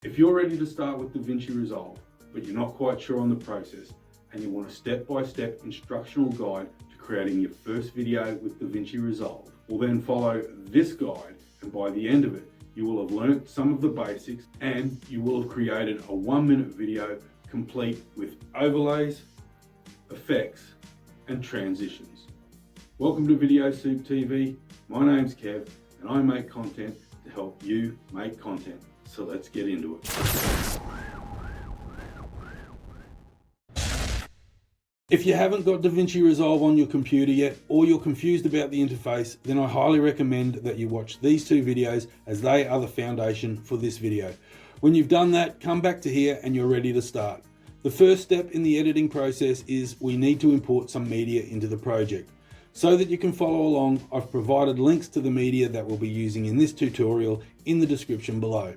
If you're ready to start with DaVinci Resolve, but you're not quite sure on the process, and you want a step-by-step instructional guide to creating your first video with DaVinci Resolve, well then follow this guide, and by the end of it, you will have learnt some of the basics and you will have created a 1-minute video complete with overlays, effects, and transitions. Welcome to Video Soup TV. My name's Kev and I make content to help you make content. So let's get into it. If you haven't got DaVinci Resolve on your computer yet, or you're confused about the interface, then I highly recommend that you watch these two videos, as they are the foundation for this video. When you've done that, come back to here and you're ready to start. The first step in the editing process is we need to import some media into the project. So that you can follow along, I've provided links to the media that we'll be using in this tutorial in the description below.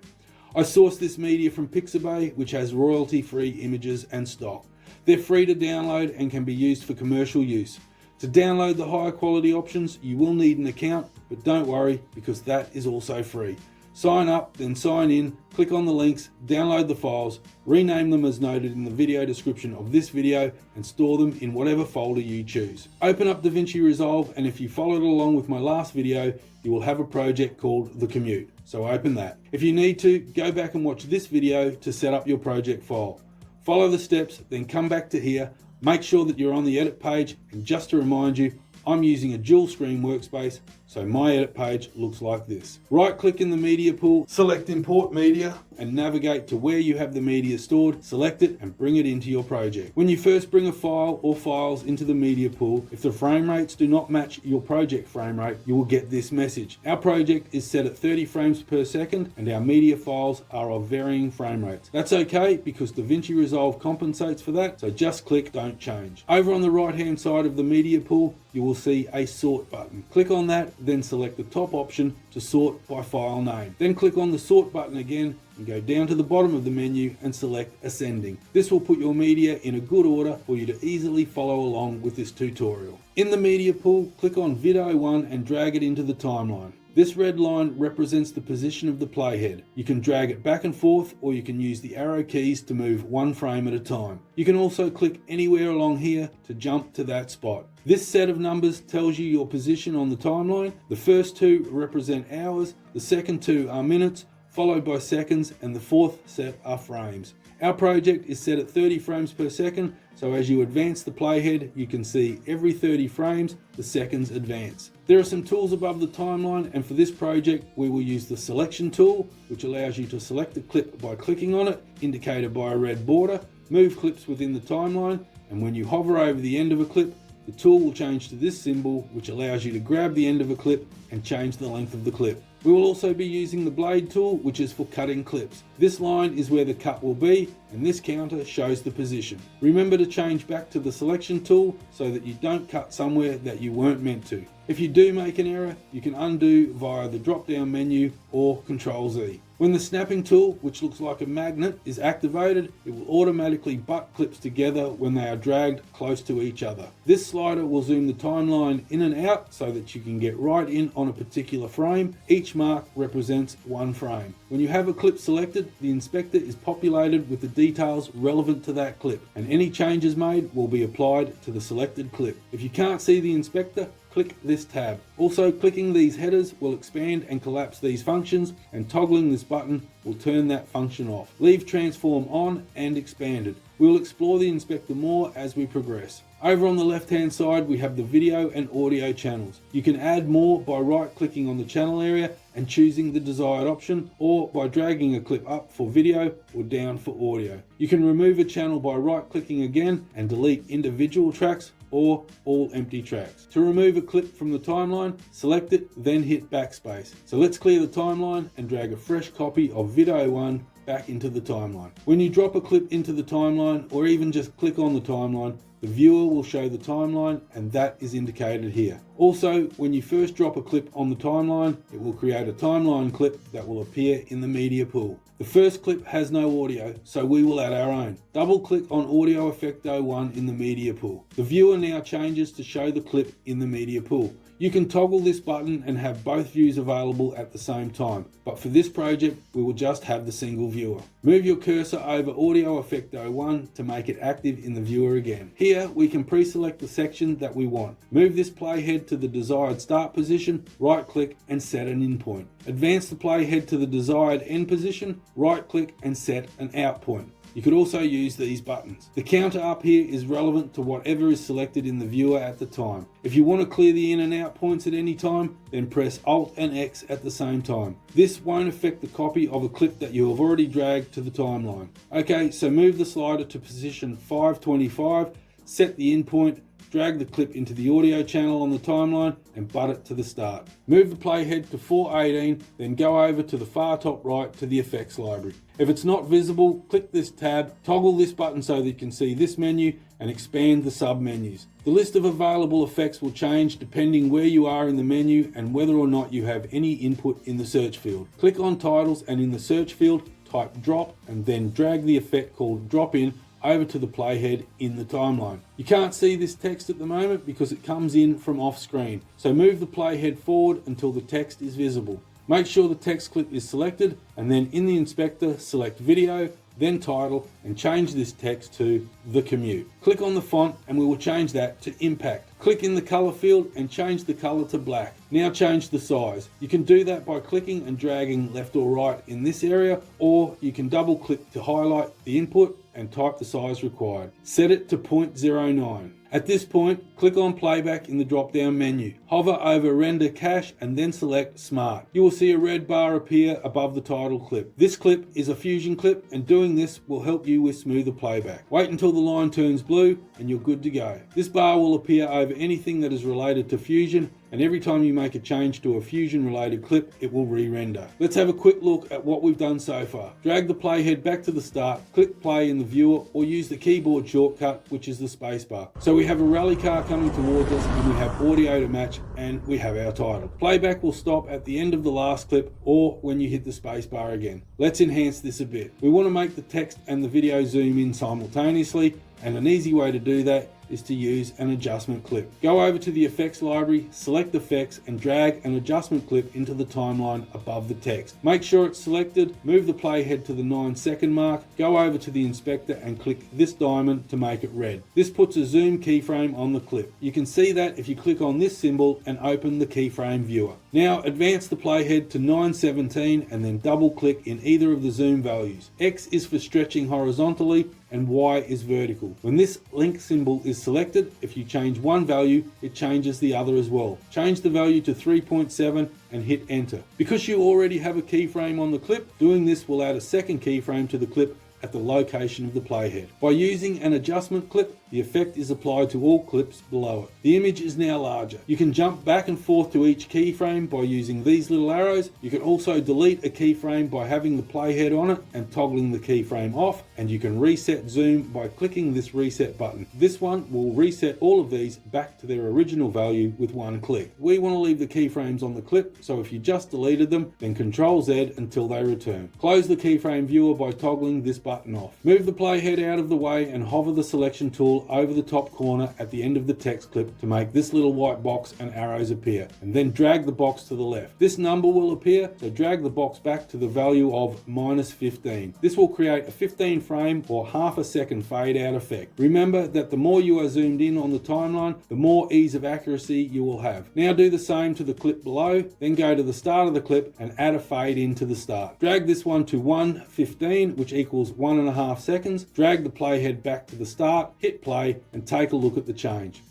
I sourced this media from Pixabay, which has royalty-free images and stock. They're free to download and can be used for commercial use. To download the higher quality options, you will need an account, but don't worry because that is also free. Sign up, then sign in, click on the links, download the files, rename them as noted in the video description of this video, and store them in whatever folder you choose. Open up DaVinci Resolve, and if you followed along with my last video, you will have a project called The Commute. So open that. If you need to, go back and watch this video to set up your project file. Follow the steps, then come back to here, make sure that you're on the edit page, and just to remind you, I'm using a dual screen workspace, so my edit page looks like this. Right click in the media pool, select import media, and navigate to where you have the media stored, select it and bring it into your project. When you first bring a file or files into the media pool, if the frame rates do not match your project frame rate, you will get this message. Our project is set at 30 frames per second and our media files are of varying frame rates. That's okay because DaVinci Resolve compensates for that, so just click Don't Change. Over on the right hand side of the media pool, you will see a sort button. Click on that, then select the top option to sort by file name. Then click on the sort button again and go down to the bottom of the menu and select ascending. This will put your media in a good order for you to easily follow along with this tutorial. In the media pool, click on video 1 and drag it into the timeline. This red line represents the position of the playhead. You can drag it back and forth, or you can use the arrow keys to move one frame at a time. You can also click anywhere along here to jump to that spot. This set of numbers tells you your position on the timeline. The first two represent hours, the second two are minutes, followed by seconds, and the fourth set are frames. Our project is set at 30 frames per second, so as you advance the playhead, you can see every 30 frames, the seconds advance. There are some tools above the timeline, and for this project, we will use the selection tool, which allows you to select a clip by clicking on it, indicated by a red border, move clips within the timeline, and when you hover over the end of a clip, the tool will change to this symbol, which allows you to grab the end of a clip and change the length of the clip. We will also be using the blade tool, which is for cutting clips. This line is where the cut will be, and this counter shows the position. Remember to change back to the selection tool so that you don't cut somewhere that you weren't meant to. If you do make an error, you can undo via the drop-down menu or Ctrl-Z. When the snapping tool, which looks like a magnet, is activated, it will automatically butt clips together when they are dragged close to each other. This slider will zoom the timeline in and out so that you can get right in on a particular frame. Each mark represents one frame. When you have a clip selected, the inspector is populated with the details relevant to that clip, and any changes made will be applied to the selected clip. If you can't see the inspector, click this tab. Also, clicking these headers will expand and collapse these functions, and toggling this button will turn that function off. Leave transform on and expanded. We will explore the inspector more as we progress. Over on the left hand side, we have the video and audio channels. You can add more by right clicking on the channel area and choosing the desired option, or by dragging a clip up for video or down for audio. You can remove a channel by right clicking again and delete individual tracks or all empty tracks. To remove a clip from the timeline, select it, then hit backspace. So let's clear the timeline and drag a fresh copy of video 1 back into the timeline. When you drop a clip into the timeline, or even just click on the timeline, the viewer will show the timeline, and that is indicated here. Also, when you first drop a clip on the timeline, it will create a timeline clip that will appear in the media pool. The first clip has no audio, so we will add our own. Double click on Audio Effecto 1 in the media pool. The viewer now changes to show the clip in the media pool. You can toggle this button and have both views available at the same time, but for this project we will just have the single viewer. Move your cursor over Audio Effect 01 to make it active in the viewer again. Here we can pre-select the section that we want. Move this playhead to the desired start position, right click and set an in point. Advance the playhead to the desired end position, right click and set an out point. You could also use these buttons. The counter up here is relevant to whatever is selected in the viewer at the time. If you want to clear the in and out points at any time, then press Alt and X at the same time. This won't affect the copy of a clip that you have already dragged to the timeline. Okay, so move the slider to position 525, set the in point, drag the clip into the audio channel on the timeline and butt it to the start. Move the playhead to 418, then go over to the far top right to the effects library. If it's not visible, click this tab, toggle this button so that you can see this menu and expand the sub-menus. The list of available effects will change depending where you are in the menu and whether or not you have any input in the search field. Click on titles and in the search field, type drop and then drag the effect called drop in over to the playhead in the timeline. You can't see this text at the moment because it comes in from off screen, so move the playhead forward until the text is visible. Make sure the text clip is selected and then in the inspector select video, then title and change this text to The Commute. Click on the font and we will change that to Impact. Click in the color field and change the color to black. Now change the size. You can do that by clicking and dragging left or right in this area, or you can double click to highlight the input and type the size required. Set it to 0.09. At this point, click on playback in the drop down menu. Hover over render cache and then select smart. You will see a red bar appear above the title clip. This clip is a Fusion clip and doing this will help you with smoother playback. Wait until the line turns blue and you're good to go. This bar will appear over anything that is related to Fusion, and every time you make a change to a Fusion related clip, it will re-render. Let's have a quick look at what we've done so far. Drag the playhead back to the start, click play in the viewer, or use the keyboard shortcut, which is the spacebar. So we have a rally car coming towards us and we have audio to match and we have our title. Playback will stop at the end of the last clip or when you hit the spacebar again. Let's enhance this a bit. We want to make the text and the video zoom in simultaneously, and an easy way to do that is to use an adjustment clip. Go over to the effects library, select effects and drag an adjustment clip into the timeline above the text. Make sure it's selected, move the playhead to the 9-second mark, go over to the inspector and click this diamond to make it red. This puts a zoom keyframe on the clip. You can see that if you click on this symbol and open the keyframe viewer. Now advance the playhead to 917 and then double click in either of the zoom values. X is for stretching horizontally and Y is vertical. When this link symbol is selected, if you change one value, it changes the other as well. Change the value to 3.7 and hit enter. Because you already have a keyframe on the clip, doing this will add a second keyframe to the clip at the location of the playhead. By using an adjustment clip, the effect is applied to all clips below it. The image is now larger. You can jump back and forth to each keyframe by using these little arrows. You can also delete a keyframe by having the playhead on it and toggling the keyframe off, and you can reset zoom by clicking this reset button. This one will reset all of these back to their original value with one click. We want to leave the keyframes on the clip, so if you just deleted them, then Ctrl Z until they return. Close the keyframe viewer by toggling this button off. Move the playhead out of the way and hover the selection tool over the top corner at the end of the text clip to make this little white box and arrows appear, and then drag the box to the left. This number will appear, so drag the box back to the value of -15. This will create a 15 frame or half a second fade out effect. Remember that the more you are zoomed in on the timeline, the more ease of accuracy you will have. Now do the same to the clip below, then go to the start of the clip and add a fade in to the start. Drag this one to 1:15, which equals 1.5 seconds. Drag the playhead back to the start, hit play, and take a look at the change.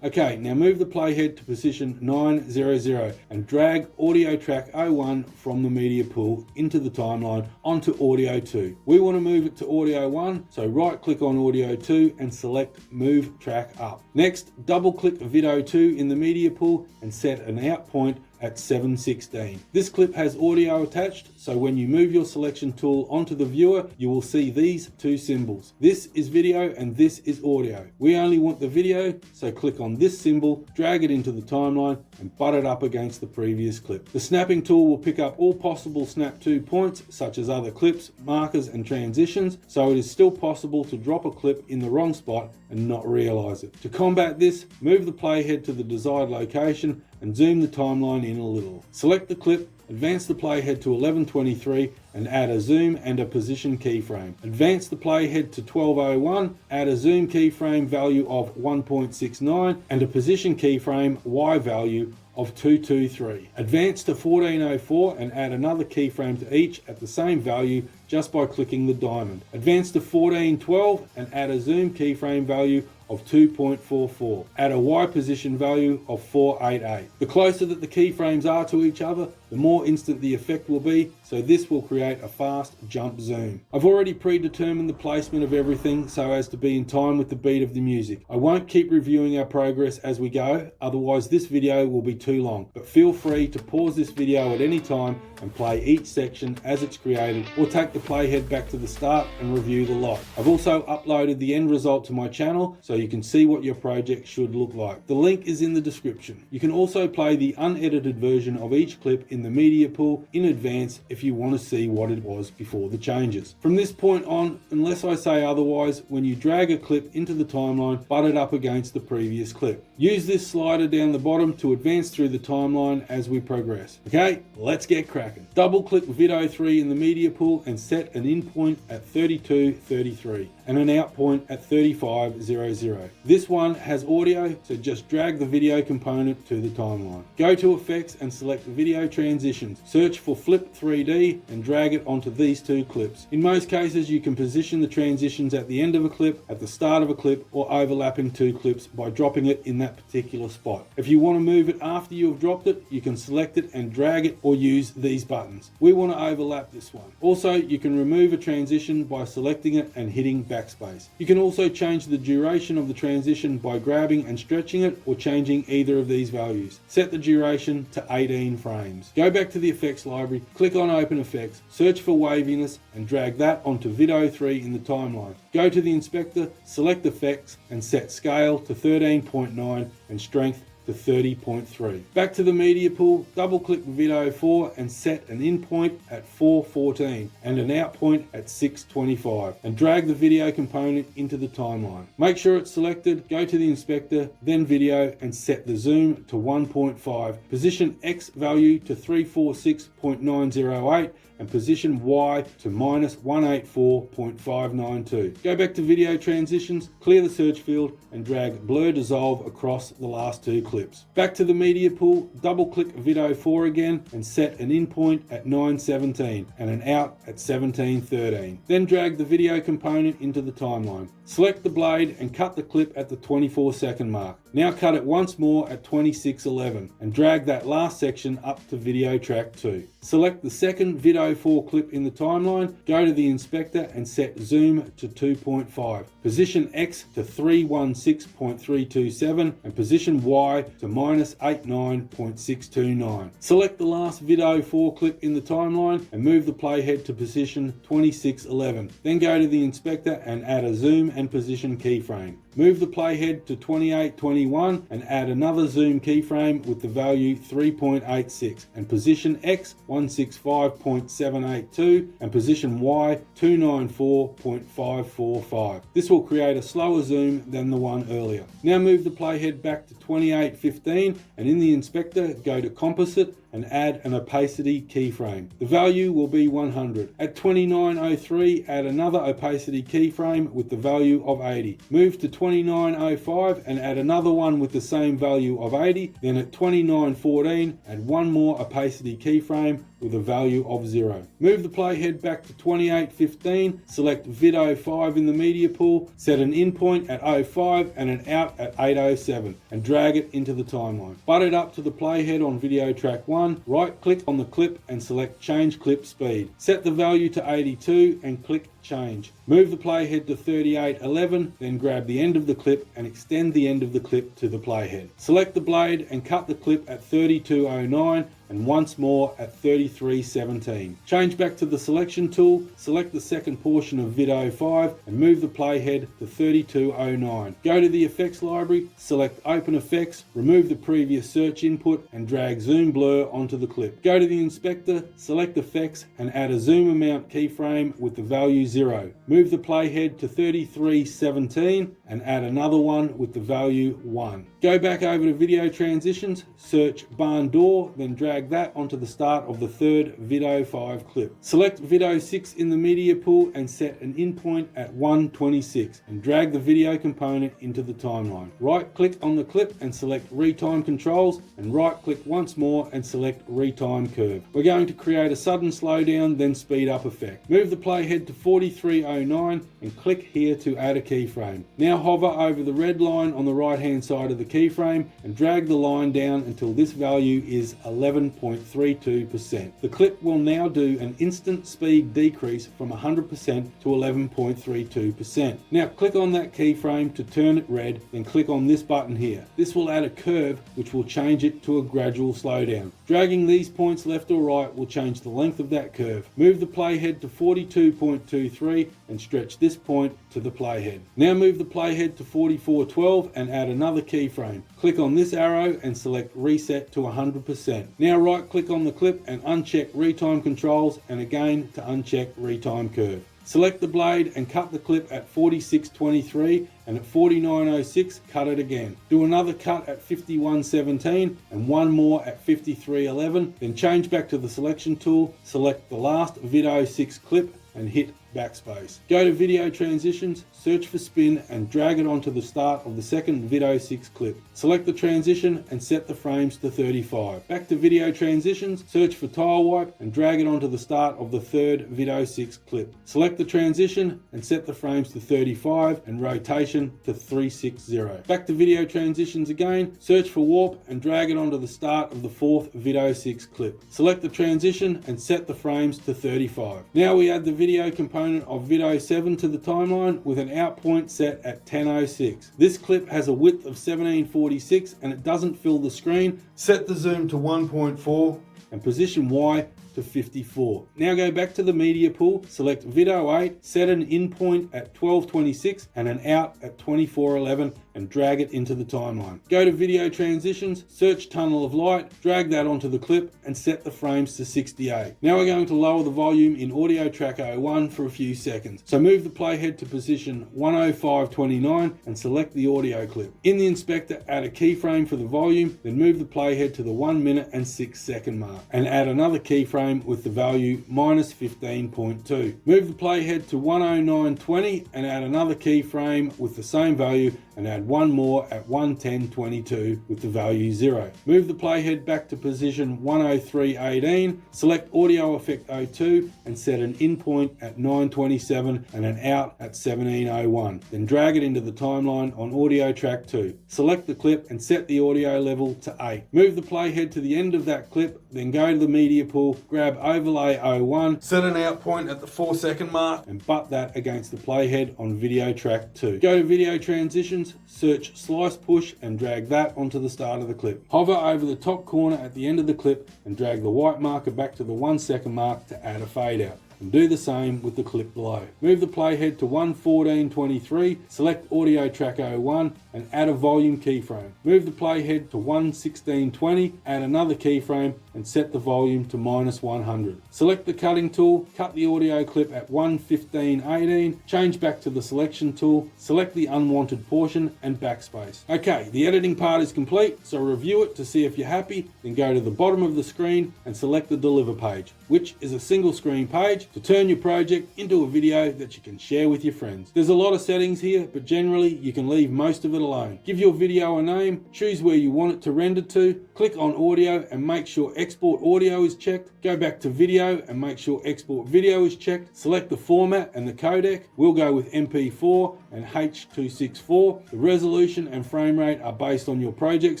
Okay, now move the playhead to position 900 and drag audio track 01 from the media pool into the timeline onto audio 2. We want to move it to audio 1, so right click on audio 2 and select move track up. Next, double click video 2 in the media pool and set an out point at 7:16. This clip has audio attached, so when you move your selection tool onto the viewer, you will see these two symbols. This is video and this is audio. We only want the video, so click on this symbol, drag it into the timeline and butt it up against the previous clip. The snapping tool will pick up all possible snap to points, such as other clips, markers and transitions, so it is still possible to drop a clip in the wrong spot and not realize it. To combat this, move the playhead to the desired location and zoom the timeline in a little. Select the clip, advance the playhead to 11:23 and add a zoom and a position keyframe. Advance the playhead to 12:01, add a zoom keyframe value of 1.69 and a position keyframe Y value of 223. Advance to 14:04 and add another keyframe to each at the same value just by clicking the diamond. Advance to 14:12 and add a zoom keyframe value of 2.44. Add a Y position value of 488. The closer that the keyframes are to each other, the more instant the effect will be, so this will create a fast jump zoom. I've already predetermined the placement of everything so as to be in time with the beat of the music. I won't keep reviewing our progress as we go, otherwise this video will be too long, but feel free to pause this video at any time and play each section as it's created, or take the playhead back to the start and review the lot. I've also uploaded the end result to my channel so you can see what your project should look like. The link is in the description. You can also play the unedited version of each clip in the media pool in advance if you want to see what it was before the changes. From this point on, unless I say otherwise, when you drag a clip into the timeline, butt it up against the previous clip. Use this slider down the bottom to advance through the timeline as we progress. Okay, let's get cracking. Double click video 3 in the media pool and set an in point at 32:33 and an out point at 35:00. This one has audio, so just drag the video component to the timeline. Go to effects and select video transitions. Search for flip 3D and drag it onto these two clips. In most cases you can position the transitions at the end of a clip, at the start of a clip, or overlapping two clips by dropping it in that particular spot. If you want to move it after you have dropped it, you can select it and drag it or use these buttons. We want to overlap this one. Also, you can remove a transition by selecting it and hitting backspace. You can also change the duration of the transition by grabbing and stretching it or changing either of these values. Set the duration to 18 frames. Go back to the effects library, click on open effects, search for waviness and drag that onto video 3 in the timeline. Go to the inspector, select effects and set scale to 13.9 and strength to 30.3. Back to the media pool, double click video 4 and set an in point at 4:14 and an out point at 6:25 and drag the video component into the timeline. Make sure it's selected, go to the inspector, then video and set the zoom to 1.5. Position X value to 346.908 and position Y to -184.592. Go back to video transitions, clear the search field and drag blur dissolve across the last two clips. Back to the media pool, double click video 4 again and set an in point at 9:17 and an out at 17:13. Then drag the video component into the timeline. Select the blade and cut the clip at the 24-second mark. Now cut it once more at 26:11 and drag that last section up to video track 2. Select the second video 4 clip in the timeline, go to the inspector and set zoom to 2.5. Position X to 316.327 and position Y to -89.629. Select the last video 4 clip in the timeline and move the playhead to position 26:11. Then go to the inspector and add a zoom and position keyframe. Move the playhead to 28:21 and add another zoom keyframe with the value 3.86 and position X 165.782 and position Y 294.545. This will create a slower zoom than the one earlier. Now move the playhead back to 28:15 and in the inspector go to composite and add an opacity keyframe. The value will be 100. At 29:03 add another opacity keyframe with the value of 80. Move to 29:05 and add another one with the same value of 80. Then at 29:14 add one more opacity keyframe with a value of 0. Move the playhead back to 28:15, select video 5 in the media pool, set an in point at 05 and an out at 8:07 and drag it into the timeline. Butt it up to the playhead on video track 1, right click on the clip and select change clip speed. Set the value to 82 and click change. Move the playhead to 3811, then grab the end of the clip and extend the end of the clip to the playhead. Select the blade and cut the clip at 3209 and once more at 3317. Change back to the selection tool, select the second portion of vid 05 and move the playhead to 3209. Go to the effects library, select open effects, remove the previous search input and drag zoom blur onto the clip. Go to the inspector, select effects and add a zoom amount keyframe with the value 0. Move the playhead to 3317 and add another one with the value 1. Go back over to video transitions, search barn door, then drag that onto the start of the third vid 05 clip. Select vid 06 in the media pool and set an in point at 126 and drag the video component into the timeline. Right click on the clip and select retime controls and right click once more and select retime curve. We're going to create a sudden slowdown then speed up effect. Move the playhead to 4309 and click here to add a keyframe. Now hover over the red line on the right hand side of the keyframe and drag the line down until this value is 11.32%. The clip will now do an instant speed decrease from 100% to 11.32%. Now click on that keyframe to turn it red, then click on this button here. This will add a curve which will change it to a gradual slowdown. Dragging these points left or right will change the length of that curve. Move the playhead to 42.23 and stretch this point to the playhead. Now move the playhead to 4412 and add another keyframe. Click on this arrow and select reset to 100%. Now right click on the clip and uncheck retime controls and again to uncheck retime curve. Select the blade and cut the clip at 4623 and at 4906 cut it again. Do another cut at 5117 and one more at 5311, then change back to the selection tool, select the last vid 06 clip and hit backspace. Go to video transitions, search for spin and drag it onto the start of the second vid 06 clip. Select the transition and set the frames to 35. Back to video transitions, search for tile wipe and drag it onto the start of the third vid 06 clip. Select the transition and set the frames to 35 and rotation to 360. Back to video transitions again, search for warp and drag it onto the start of the fourth vid 06 clip. Select the transition and set the frames to 35. Now we add the video component of vid 07 to the timeline with an out point set at 1006. This clip has a width of 1746 and it doesn't fill the screen. Set the zoom to 1.4 and position Y to 54. Now go back to the media pool, select vid 08, set an in point at 1226 and an out at 2411 and drag it into the timeline. Go to video transitions, search tunnel of light, drag that onto the clip and set the frames to 68. Now we're going to lower the volume in audio track 01 for a few seconds. So move the playhead to position 10529 and select the audio clip. In the inspector, add a keyframe for the volume, then move the playhead to the 1 minute and 6 second mark and add another keyframe with the value minus 15.2. Move the playhead to 10920 and add another keyframe with the same value and add one more at 110.22 with the value 0. Move the playhead back to position 103.18, select audio effect 02 and set an in point at 9.27 and an out at 17.01. Then drag it into the timeline on audio track 2. Select the clip and set the audio level to 8. Move the playhead to the end of that clip, then go to the media pool, grab overlay 01, set an out point at the 4 second mark and butt that against the playhead on video track 2. Go to video transitions, search slice push and drag that onto the start of the clip. Hover over the top corner at the end of the clip and drag the white marker back to the 1 second mark to add a fade out. And do the same with the clip below. Move the playhead to 114.23, select audio track 01 and add a volume keyframe. Move the playhead to 116.20, add another keyframe and set the volume to minus 100. Select the cutting tool, cut the audio clip at 115.18, change back to the selection tool, select the unwanted portion and backspace. Okay, the editing part is complete, so review it to see if you're happy, then go to the bottom of the screen and select the deliver page, which is a single screen page to turn your project into a video that you can share with your friends. There's a lot of settings here, but generally you can leave most of it alone. Give your video a name, choose where you want it to render to, click on audio and make sure export audio is checked, go back to video and make sure export video is checked, select the format and the codec. We'll go with MP4 and H.264. The resolution and frame rate are based on your project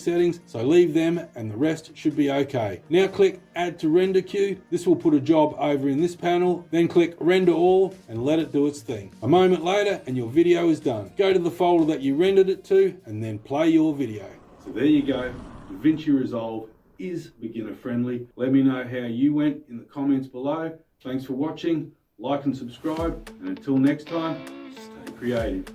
settings, so leave them and the rest should be okay. Now click add to render queue. This will put a job over in this panel, then click render all and let it do its thing. A moment later and your video is done. Go to the folder that you rendered it to and then play your video. So there you go, DaVinci Resolve is beginner friendly. Let me know how you went in the comments below. Thanks for watching, like and subscribe, and until next time, stay creative.